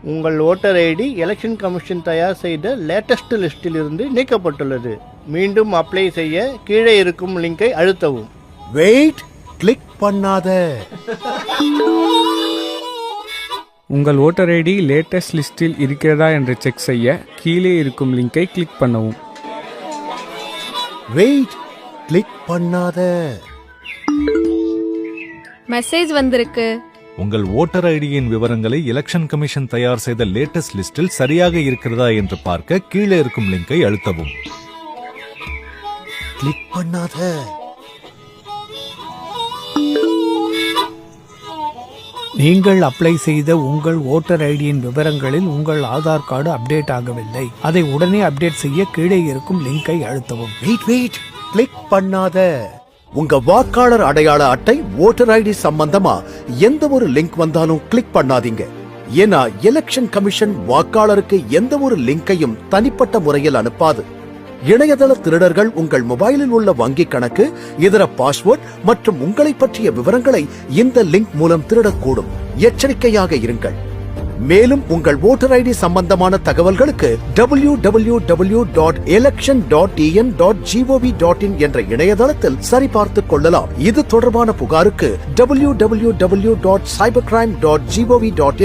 உங்கள் voter ID election commission தயார் செய்த லேட்டஸ்ட் லிஸ்டில் இருந்து நீக்கப்பட்டுள்ளது. மீண்டும் அப்ளை செய்ய கீழே இருக்கும் லிங்கை அழுத்தவும். வெயிட், கிளிக் பண்ணாத. உங்கள் ஓட்டர் ஐடி லேட்டஸ்ட் லிஸ்டில் இருக்கிறதா என்று செக் செய்ய கீழே இருக்கும் லிங்கை கிளிக் பண்ணவும். வெயிட், கிளிக் பண்ணாத. மெசேஜ் வந்திருக்கு. உங்கள் ஓட்டர் ஐடியின் விவரங்களை எலெக்ஷன் கமிஷன் தயார் செய்த லேட்டஸ்ட் லிஸ்டில் சரியாக இருக்கிறதா என்று பார்க்க கீழே இருக்கும் லிங்கை அழுத்தவும். கிளிக் பண்ணாத. நீங்கள் அப்ளை செய்த உங்கள் ஓட்டர் ஐடியின் விவரங்களில் உங்கள் ஆதார் கார்டு அப்டேட் ஆகவில்லை. அதை உடனே அப்டேட் செய்ய கீழே இருக்கும் லிங்கை அழுத்தவும். வெயிட், கிளிக் பண்ணாத. உங்க வாக்காளர் அடையாள அட்டை, ஓட்டர் ஐடி சம்பந்தமா எந்த ஒரு லிங்க் வந்தாலும் கிளிக் பண்ணாதீங்க. ஏன்னா எலெக்ஷன் கமிஷன் வாக்காளருக்கு எந்த ஒரு லிங்கையும் தனிப்பட்ட முறையில் அனுப்பாது. இணையதள திருடர்கள் உங்கள் மொபைலில் உள்ள வங்கி கணக்கு, இதர பாஸ்வேர்ட் மற்றும் உங்களை பற்றிய விவரங்களை இந்த லிங்க் மூலம் திருடக்கூடும். எச்சரிக்கையாக இருங்கள். மேலும் உங்கள் ஓட்டர் ஐடி சம்பந்தமான தகவல்களுக்கு www.election.en.gov.in என்ற இணையதளத்தில் சரிபார்த்துக் கொள்ளலாம். இது தொடர்பான புகாருக்கு www.cybercrime.gov.in